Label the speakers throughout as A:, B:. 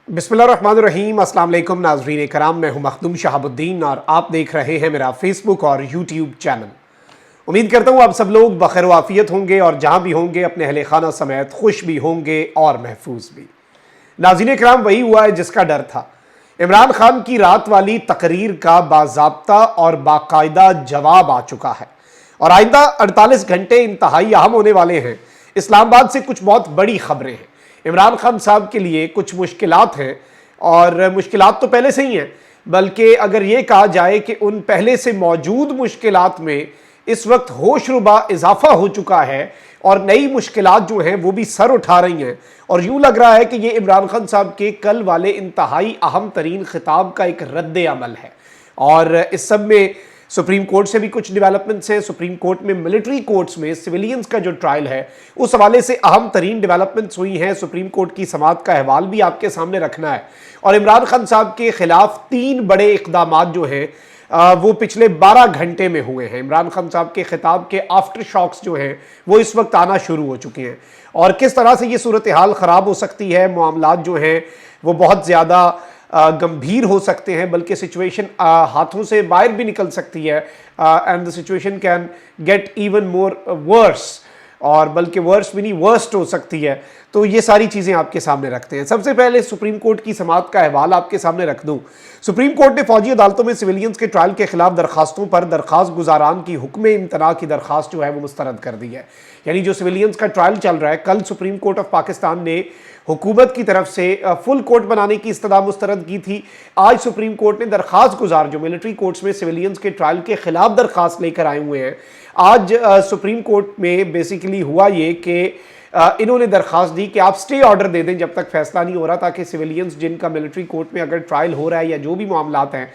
A: बिस्मिल्लाहिर्रहमानिर्रहीम। अस्सलाम वालेकुम नाज़रीन कराम, मैं हूं मखदूम शहाबुद्दीन और आप देख रहे हैं मेरा फेसबुक और यूट्यूब चैनल। उम्मीद करता हूं आप सब लोग बखैर वाफियत होंगे और जहां भी होंगे अपने अहले खाना समेत खुश भी होंगे और महफूज भी। नाज़रीन कराम, वही हुआ है जिसका डर था। इमरान खान की रात वाली तकरीर का बाज़ाब्ता और बाकायदा जवाब आ चुका है और आइंदा 48 घंटे इंतहाई अहम होने वाले हैं। इस्लामाबाद से कुछ बहुत बड़ी खबरें हैं। इमरान खान साहब के लिए कुछ मुश्किलात हैं और मुश्किलात तो पहले से ही हैं, बल्कि अगर ये कहा जाए कि उन पहले से मौजूद मुश्किलात में इस वक्त होशरुबा इजाफा हो चुका है और नई मुश्किलात जो हैं वो भी सर उठा रही हैं। और यूं लग रहा है कि ये इमरान खान साहब के कल वाले इंतहाई अहम तरीन खिताब का एक रद्द अमल है। और इस सब में सुप्रीम कोर्ट से भी कुछ डेवलपमेंट्स हैं। सुप्रीम कोर्ट में मिलिट्री कोर्ट्स में सिविलियंस का जो ट्रायल है उस हवाले से अहम तरीन डेवलपमेंट्स हुई हैं। सुप्रीम कोर्ट की समाअत का अहवाल भी आपके सामने रखना है और इमरान खान साहब के खिलाफ 3 बड़े इकदाम जो हैं वो पिछले 12 घंटे में हुए हैं। इमरान खान साहब के खिताब के आफ्टर शॉक्स जो हैं वो इस वक्त आना शुरू हो चुके हैं और किस तरह से ये सूरत हाल ख़राब हो सकती है, मामलात जो हैं वो बहुत ज़्यादा गंभीर हो सकते हैं, बल्कि सिचुएशन हाथों से बाहर भी निकल सकती है and the situation can get even more verse, और बल्कि वर्स भी नहीं वर्स्ट हो सकती है। तो ये सारी चीज़ें आपके सामने रखते हैं। सबसे पहले सुप्रीम कोर्ट की समाअत का अहवाल आपके सामने रख दूं। सुप्रीम कोर्ट ने फौजी अदालतों में सिविलियंस के ट्रायल के खिलाफ दरखास्तों पर दरखास्त गुजारान की हुक्म इम्तना की दरखास्त जो है वो मुस्तरद कर दी है। यानी जो सिविलियंस का ट्रायल चल रहा है, कल सुप्रीम कोर्ट ऑफ पाकिस्तान ने हुकूमत की तरफ से फुल कोर्ट बनाने की इस्तदा मुस्तरद की थी। आज सुप्रीम कोर्ट ने दरखास्त गुजार जो मिलिट्री कोर्ट्स में सिविलियंस के ट्रायल के खिलाफ दरखास्त लेकर आए हुए हैं, आज सुप्रीम कोर्ट में बेसिकली हुआ ये कि इन्होंने दरखास्त दी कि आप स्टे ऑर्डर दे दें जब तक फैसला नहीं हो रहा, ताकि सिविलियंस जिनका मिलिट्री कोर्ट में अगर ट्रायल हो रहा है या जो भी मामलात हैं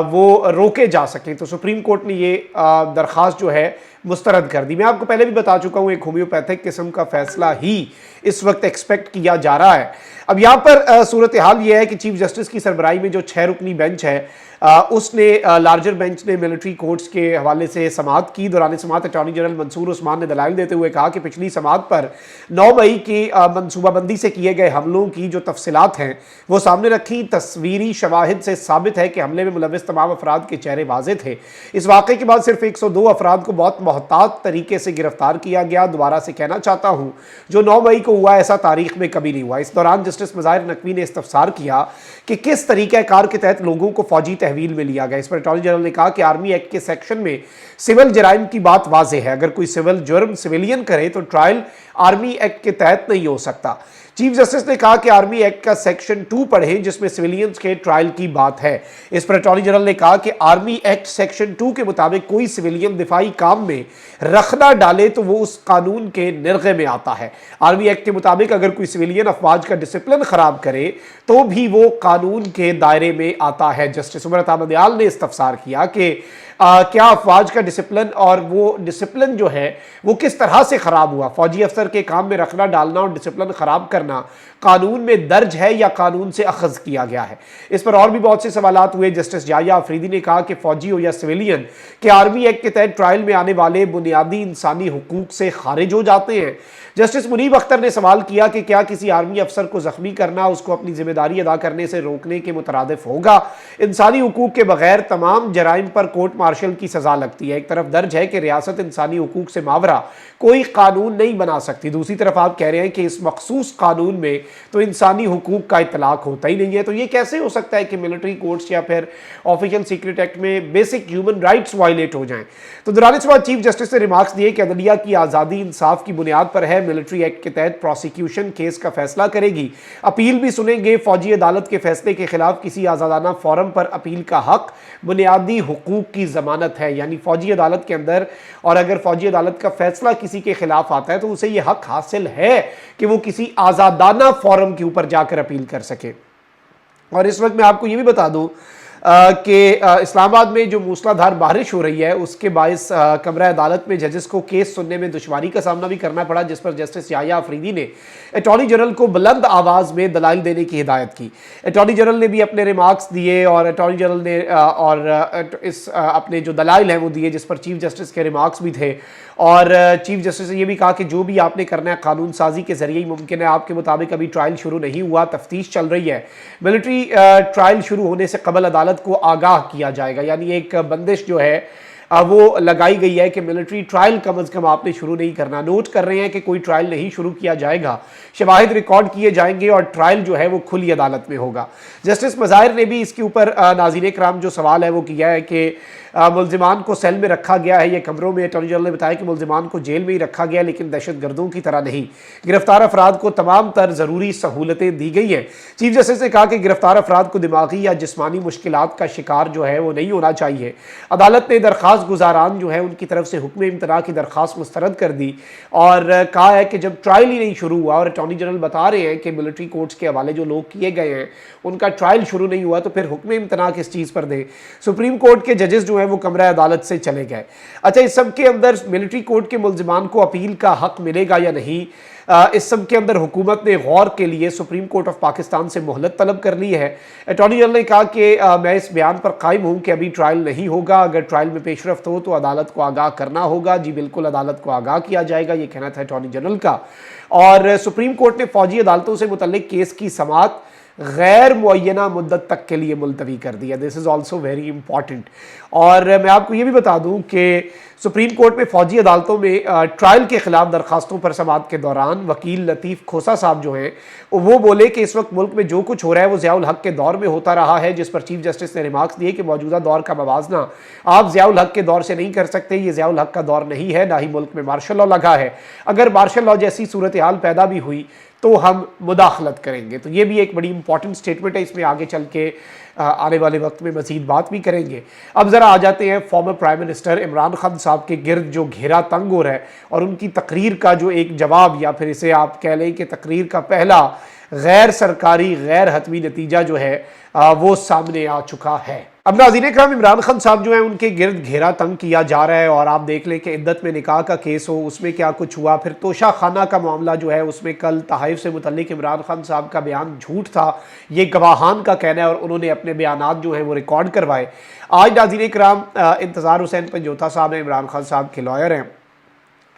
A: वो रोके जा सकें। तो सुप्रीम कोर्ट ने ये दरखास्त जो है मुस्तरद कर दी। मैं आपको पहले भी बता चुका हूँ, एक होम्योपैथिक किस्म का फैसला ही इस वक्त एक्सपेक्ट किया जा रहा है। अब यहाँ पर सूरत हाल ये है कि चीफ जस्टिस की सरबराही में जो 6 रुकनी बेंच है उसने लार्जर बेंच ने मिलिट्री कोर्ट्स के हवाले से समाअत की। दौरान समाअत अटॉर्नी जनरल मंसूर उस्मान ने दलाइल देते हुए कहा कि पिछली समाअत पर 9 मई की मनसूबाबंदी से किए गए हमलों की जो तफसीलात हैं वो सामने रखी। तस्वीरी शवाहिद से साबित है कि हमले में मुलविस तमाम अफराद के चेहरे वाज़े थे। इस वाक़े के बाद सिर्फ 102 अफराद को बहुत मोहतात तरीके से गिरफ्तार किया गया। दोबारा से कहना चाहता हूँ, जो 9 मई को हुआ ऐसा तारीख में कभी नहीं हुआ। इस दौरान जस्टिस मज़ाहिर नकवी ने इस्तफसार किया कि किस तरीक़ाकार के तहत लोगों को फौजी तहवील में लिया गया। इस पर अटॉर्नी जनरल ने कहा कि आर्मी एक्ट के सेक्शन में सिविल जराइम की बात वाज़े है। अगर कोई सिविल जुर्म सिविलियन करे तो ट्रायल आर्मी एक्ट के तहत नहीं हो सकता। चीफ जस्टिस ने कहा कि आर्मी एक्ट का सेक्शन 2 पढ़ें जिसमें सिविलियंस के ट्रायल की बात है। इस पर अटॉर्नी जनरल ने कहा कि आर्मी एक्ट सेक्शन 2 के मुताबिक कोई सिविलियन दिफाई काम में रखना डाले तो वो उस कानून के निर्गे में आता है। आर्मी एक्ट के मुताबिक अगर कोई सिविलियन अफवाज का डिसिप्लिन खराब करे तो भी वो कानून के दायरे में आता है। जस्टिस उमर अता बंदयाल ने इस्तफसार किया कि क्या अफवाज का डिसिप्लिन और वो डिसिप्लिन जो है वो किस तरह से ख़राब हुआ। फौजी अफसर के काम में रखना डालना और डिसिप्लिन ख़राब करना कानून में दर्ज है या कानून से अखज़ किया गया है। इस पर और भी बहुत से सवालात हुए। जस्टिस जाया अफरीदी ने कहा कि फौजी हो या सिविलियन के आर्मी एक्ट के तहत ट्रायल में आने वाले बुनियादी इंसानी हुकूक से खारिज हो जाते हैं। जस्टिस मुनीब अख्तर ने सवाल किया कि क्या किसी आर्मी अफसर को जख्मी करना उसको अपनी जिम्मेदारी अदा करने से रोकने के मुतरादिफ होगा। इंसानी हुकूक के बगैर तमाम जराइम पर कोर्ट मार्शल की सजा लगती है। एक तरफ दर्ज है कि रियासत इंसानी हुकूक से मावरा कोई कानून नहीं बना सकती, दूसरी तरफ आप कह रहे हैं कि इस मखसूस कानून में तो इंसानी हुकूक का इतलाक होता ही नहीं है। तो ये कैसे हो सकता है कि मिलिट्री कोर्ट्स या फिर ऑफिशियल सीक्रेट एक्ट में बेसिक ह्यूमन राइट्स वायलेट हो जाएं। तो दौरान इस बात चीफ जस्टिस ने रिमार्क्स दिए कि अदलिया की आज़ादी इंसाफ की बुनियाद पर है। मिलिट्री एक्ट के तहत प्रोसिक्यूशन केस का फैसला करेगी, अपील भी सुनेंगे। फौजी अदालत के फैसले के खिलाफ किसी आज़ादाना फोरम पर अपील का हक बुनियादी हुकूक की जमानत है। यानी फौजी अदालत के अंदर, और अगर फौजी अदालत का फैसला किसी के खिलाफ आता है तो उसे यह हक हासिल है कि वो किसी आज़ादाना फोरम के ऊपर जाकर अपील कर सके। और इस वक्त मैं आपको ये भी बता दूं, कि इस्लामाबाद में जो मूसलाधार बारिश हो रही है उसके बायस कमरा अदालत में जजेस को केस सुनने में दुश्वारी का सामना भी करना पड़ा, जिस पर जस्टिस याह्या अफरीदी ने अटॉर्नी जनरल को बुलंद आवाज़ में दलाइल देने की हिदायत की। अटॉर्नी जनरल ने भी अपने रिमार्क्स दिए और अटॉर्नी जनरल ने अपने जो दलाइल हैं वो दिए, जिस पर चीफ जस्टिस के रिमार्क्स भी थे। और चीफ जस्टिस ने यह भी कहा कि जो भी आपने करना है कानून साजी के जरिए ही मुमकिन है। आपके मुताबिक अभी ट्रायल शुरू नहीं हुआ, तफ्तीश चल रही है। मिलिट्री ट्रायल शुरू होने से कबल अदालत को आगाह किया जाएगा, यानी एक बंदिश जो है वो लगाई गई है कि मिलिट्री ट्रायल कम अज़ कम आपने शुरू नहीं करना। नोट कर रहे हैं कि कोई ट्रायल नहीं शुरू किया जाएगा, शवाहिद रिकॉर्ड किए जाएंगे और ट्रायल जो है वो खुली अदालत में होगा। जस्टिस मज़ाहिर ने भी इसके ऊपर नाज़रीन कराम जो सवाल है वो किया है कि मुल्ज़िमान को सेल में रखा गया है, ये कमरों में। अटॉर्नी जनरल ने बताया कि मुल्ज़िमान को जेल में ही रखा गया, लेकिन दहशत गर्दों की तरह नहीं। गिरफ्तार अफराद को तमाम तर ज़रूरी सहूलतें दी गई हैं। चीफ जस्टिस ने कहा कि गिरफ्तार अफराद को दिमागी या जिस्मानी मुश्किलात का शिकार जो है वो नहीं होना चाहिए। अदालत ने दरख्वास्त गुजारान जो है उनकी तरफ से हुक्म इम्तना की दरख्वास्त मुस्तरद कर दी और कहा है कि जब ट्रायल ही नहीं शुरू हुआ और अटॉर्नी जनरल बता रहे हैं कि मिलिट्री कोर्ट्स के हवाले जो लोग किए गए हैं उनका ट्रायल शुरू नहीं हुआ, तो फिर हुक्म इम्तना किस चीज़ पर दें। सुप्रीम कोर्ट के जजेस जो है वो कमरा अदालत से चले गए। अच्छा, इस सब के अंदर मिलिट्री कोर्ट के मुल्जिमान को अपील का हक मिलेगा या नहीं, इस सब के अंदर हुकूमत ने गौर के लिए सुप्रीम कोर्ट ऑफ पाकिस्तान से मोहलत तलब कर ली है। अटॉर्नी जनरल ने कहा कि मैं इस बयान पर कायम हूँ कि अभी ट्रायल नहीं होगा, अगर ट्रायल में पेशरफ्त हो तो अदालत को आगाह करना होगा। जी बिल्कुल, अदालत को आगाह किया जाएगा, ये कहना था अटॉर्नी जनरल का। और सुप्रीम कोर्ट ने फौजी अदालतों से मुतल्लिक केस की समाअत गैर मुअय्यना मुद्दत तक के लिए मुलतवी कर दिया। This is also very important. और मैं आपको ये भी बता दूं कि सुप्रीम कोर्ट में फौजी अदालतों में ट्रायल के खिलाफ दरखास्तों पर समाअत के दौरान वकील लतीफ़ खोसा साहब जो हैं वो बोले कि इस वक्त मुल्क में जो कुछ हो रहा है वो ज़ियाउल हक के दौर में होता रहा है, जिस पर चीफ जस्टिस ने रिमार्क्स दिए कि मौजूदा दौर का मवाजना आप ज़ियाउल हक के दौर से नहीं कर सकते। ये ज़ियाउल हक का दौर नहीं है, ना ही मुल्क में मार्शल लॉ लगा है। अगर मार्शल लॉ जैसी सूरत हाल पैदा भी हुई तो हम मुदाखलत करेंगे। तो ये भी एक बड़ी इंपॉर्टेंट स्टेटमेंट है, इसमें आगे चल के आने वाले वक्त में मज़ीद बात भी करेंगे। अब ज़रा आ जाते हैं former prime minister Imran Khan साहब के गिर्द जो घेरा तंग हो रहा है और उनकी तकरीर का जो एक जवाब, या फिर इसे आप कह लें कि तकरीर का पहला गैर सरकारी गैर हतमी नतीजा जो है वो सामने आ चुका है। अब नाज़रीन इकराम, इमरान खान साहब जो है उनके गिर्द घेरा तंग किया जा रहा है और आप देख लें कि इद्दत में निकाह का केस हो उसमें क्या कुछ हुआ। फिर तोशा खाना का मामला जो है उसमें कल तहाइफ से मुतल्लिक इमरान खान साहब का बयान झूठ था, ये गवाहान का कहना है और उन्होंने अपने बयानात जो हैं वो रिकॉर्ड करवाए। आज नाज़रीन इकराम, इंतज़ार हुसैन पंजोता साहब हैं, इमरान खान साहब के लॉयर हैं,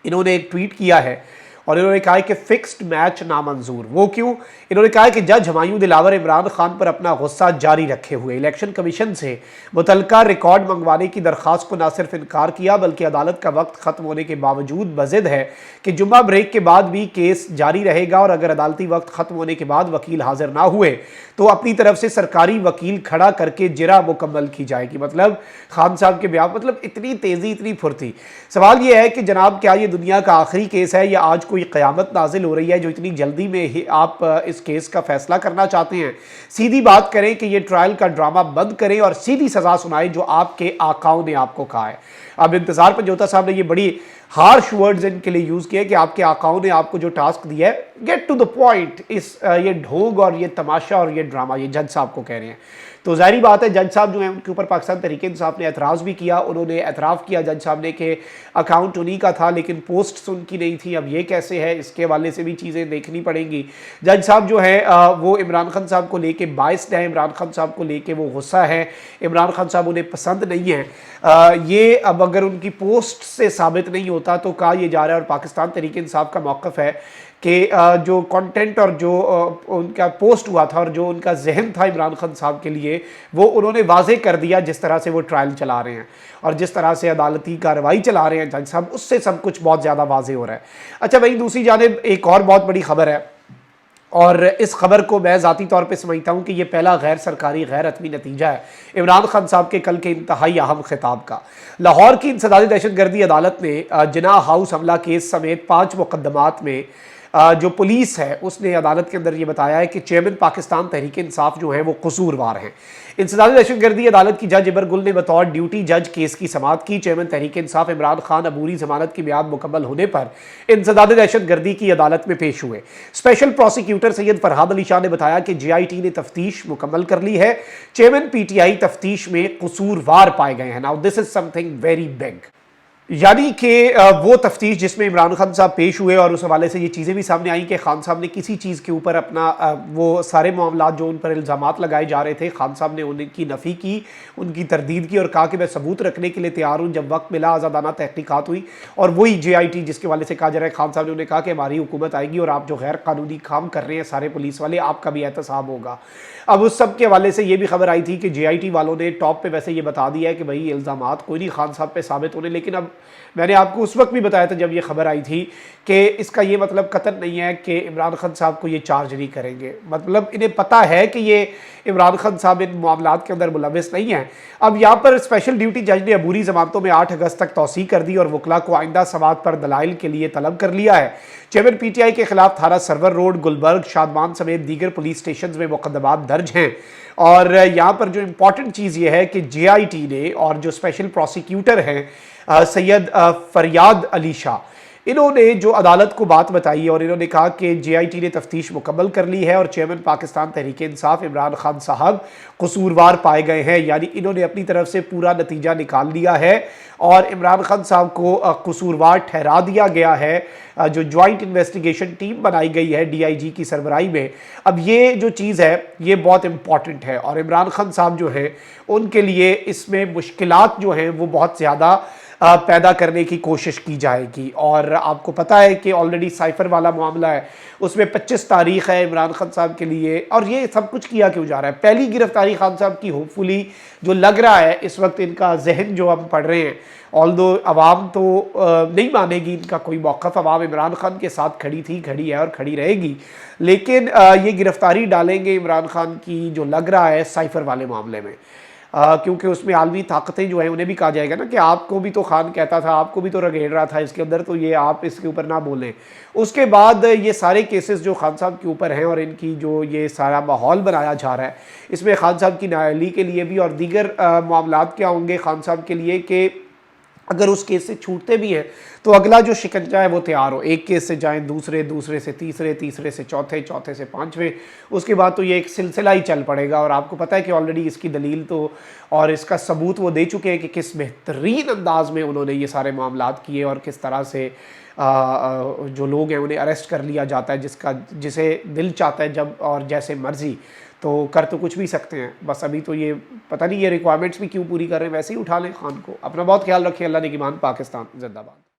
A: इन्होंने एक ट्वीट किया है और इन्होंने कहा कि फिक्स्ड मैच नामंजूर। वो क्यों? इन्होंने कहा कि जज हुमायूं दिलावर इमरान खान पर अपना गुस्सा जारी रखे हुए इलेक्शन कमीशन से मुतल्लिका रिकॉर्ड मंगवाने की दरख्वास्त को न सिर्फ इनकार किया बल्कि अदालत का वक्त खत्म होने के बावजूद बजिद है कि जुम्मा ब्रेक के बाद भी केस जारी रहेगा और अगर अदालती वक्त खत्म होने के बाद वकील हाजिर ना हुए तो अपनी तरफ से सरकारी वकील खड़ा करके जिरा मुकम्मल की जाएगी। मतलब खान साहब के बयान, मतलब इतनी तेज़ी, इतनी फुर्ती। सवाल यह है कि जनाब, क्या ये दुनिया का आखिरी केस है या आज कोई क़यामत नाजिल हो रही है जो इतनी जल्दी में ही आप इस केस का फैसला करना चाहते हैं? सीधी बात करें कि ये ट्रायल का ड्रामा बंद करें और सीधी सज़ा सुनाएं जो आपके आकाओं ने आपको कहा है। अब इंतज़ार पंजोता साहब ने ये बड़ी हार्श वर्ड्स इनके लिए यूज़ किए कि आपके आकाओं ने आपको जो टास्क दिया है, गेट टू द पॉइंट। इस ये ढोंग और ये तमाशा और ये ड्रामा ये जज साहब को कह रहे हैं। तो जाहिर बात है जज साहब जो है उनके ऊपर पाकिस्तान तहरीक इंसाफ ने एतराज़ भी किया। उन्होंने एतराफ़ किया जज साहब ने कि अकाउंट उन्हीं का था लेकिन पोस्ट उनकी नहीं थी। अब ये कैसे है, इसके हवाले से भी चीज़ें देखनी पड़ेंगी। जज साहब जो है वो इमरान खान साहब को लेके बाइस्ड है, इमरान खान साहब को लेके वो गुस्सा है, इमरान खान साहब उन्हें पसंद नहीं है। ये अब अगर उनकी पोस्ट से साबित नहीं होता तो कहा यह जा रहा है और पाकिस्तान तहरीक इंसाफ का मौक़िफ़ है कि जो कंटेंट और जो उनका पोस्ट हुआ था और जो उनका जहन था इमरान खान साहब के लिए वो उन्होंने वाजे कर दिया। जिस तरह से वो ट्रायल चला रहे हैं और जिस तरह से अदालती कार्रवाई चला रहे हैं जज साहब, उससे सब कुछ बहुत ज़्यादा वाजे हो रहा है। अच्छा, वहीं दूसरी जानिब एक और बहुत बड़ी खबर है और इस खबर को मैं ज़ाती तौर पे समझता हूँ कि ये पहला गैर सरकारी गैर हतमी नतीजा है इमरान खान साहब के कल के इंतहाई अहम खिताब का। लाहौर की इंसदादी दहशतगर्दी अदालत ने जिना हाउस हमला केस समेत 5 मुकदमात में जो पुलिस है उसने अदालत के अंदर ये बताया है कि चेयरमैन पाकिस्तान तहरीक इंसाफ जो है वो कसूरवार हैं। इंसदादी दहशतगर्दी अदालत की जज इबर गुल ने बतौर ड्यूटी जज केस की समाअत की। चेयरमैन तहरीक इंसाफ इमरान खान अबूरी जमानत की मियाद मुकम्मल होने पर इंसदादी दहशतगर्दी की अदालत में पेश हुए। स्पेशल प्रोसिक्यूटर सैयद फरहाद अली शाह ने बताया कि JIT ने तफ्तीश मुकम्मल कर ली है। चेयरमैन PTI तफ्तीश में कसूरवार पाए गए हैं। Now this is something very big, यानी कि वो तफ्तीश जिसमें इमरान खान साहब पेश हुए और उस हवाले से ये चीज़ें भी सामने आई कि खान साहब ने किसी चीज़ के ऊपर अपना वो सारे मामला जो उन पर इल्ज़ामात लगाए जा रहे थे, खान साहब ने उनकी नफ़ी की, उनकी तरदीद की और कहा कि मैं सबूत रखने के लिए तैयार हूँ। जब वक्त मिला आज़ादाना तहकीकात हुई और वही JIT जिसके वाले से कहा जा रहा है, खान साहब ने उन्हें कहा कि हमारी हुकूमत आएगी और आप जो गैर कानूनी काम कर रहे हैं सारे पुलिस वाले, आपका भी एहतसाब होगा। अब उस सब के हवाले से ये भी खबर आई थी कि JIT वालों ने टॉप पे वैसे ये बता दिया है कि भाई इल्ज़ामात कोई नहीं खान साहब पे साबित होने, लेकिन अब मैंने आपको उस वक्त भी बताया था जब ये खबर आई थी कि इसका ये मतलब कतई नहीं है कि इमरान खान साहब को ये चार्ज नहीं करेंगे। मतलब इन्हें पता है कि ये इमरान खान साहब इन मामलात के अंदर मुलविस नहीं है। अब यहाँ पर स्पेशल ड्यूटी जज ने अबूरी जमानतों में 8 अगस्त तक तौसीह कर दी और वकला को आइंदा समाअत पर दलाइल के लिए तलब कर लिया है। चेयरमैन PTI के खिलाफ थाना सरवर रोड, गुलबर्ग, शादमान समेत दीगर पुलिस स्टेशन में मुकदमात दर्ज हैं। और यहाँ पर जो इम्पॉर्टेंट चीज़ ये है कि JIT ने और जो स्पेशल प्रोसिक्यूटर हैं सैयद फरियाद अली शाह, इन्होंने जो अदालत को बात बताई और इन्होंने कहा कि JIT ने तफ्तीश मुकम्मल कर ली है और चेयरमैन पाकिस्तान तहरीक इंसाफ इमरान खान साहब कसूरवार पाए गए हैं। यानी इन्होंने अपनी तरफ से पूरा नतीजा निकाल लिया है और इमरान खान साहब को कसूरवार ठहरा दिया गया है। जो ज्वाइंट इन्वेस्टिगेशन टीम बनाई गई है DIG की सरबराही में, अब ये जो चीज़ है ये बहुत इंपॉर्टेंट है और इमरान खान साहब जो हैं उनके लिए इसमें मुश्किलात जो हैं वो बहुत ज़्यादा पैदा करने की कोशिश की जाएगी। और आपको पता है कि ऑलरेडी साइफर वाला मामला है, उसमें 25 तारीख है इमरान खान साहब के लिए। और ये सब कुछ किया क्यों जा रहा है? पहली गिरफ्तारी खान साहब की होपफुली जो लग रहा है इस वक्त इनका जहन जो हम पढ़ रहे हैं, ऑल्दो अवाम तो नहीं मानेगी इनका कोई मौक़िफ़, अवाम इमरान खान के साथ खड़ी थी, खड़ी है और खड़ी रहेगी, लेकिन ये गिरफ्तारी डालेंगे इमरान खान की जो लग रहा है साइफर वाले मामले में। क्योंकि उसमें आलमी ताकतें जो हैं उन्हें भी कहा जाएगा ना कि आपको भी तो खान कहता था, आपको भी तो रगेड़ रहा था इसके अंदर, तो ये आप इसके ऊपर ना बोलें। उसके बाद ये सारे केसेस जो खान साहब के ऊपर हैं और इनकी जो ये सारा माहौल बनाया जा रहा है, इसमें खान साहब की नाअहली के लिए भी और दीगर मामलात क्या होंगे खान साहब के लिए कि अगर उस केस से छूटते भी हैं तो अगला जो शिकंजा है वो तैयार हो। एक केस से जाएं दूसरे, दूसरे से तीसरे, तीसरे से चौथे, चौथे से पांचवें, उसके बाद तो ये एक सिलसिला ही चल पड़ेगा। और आपको पता है कि ऑलरेडी इसकी दलील तो और इसका सबूत वो दे चुके हैं कि किस बेहतरीन अंदाज में उन्होंने ये सारे मामलात किए और किस तरह से जो लोग हैं उन्हें अरेस्ट कर लिया जाता है जिसे दिल चाहता है जब और जैसे मर्जी, तो कर तो कुछ भी सकते हैं। बस अभी तो ये पता नहीं ये रिक्वायरमेंट्स भी क्यों पूरी कर रहे हैं, वैसे ही उठा लें खान को। अपना बहुत ख्याल रखिए। अल्लाह ने ईमान, पाकिस्तान जिंदाबाद।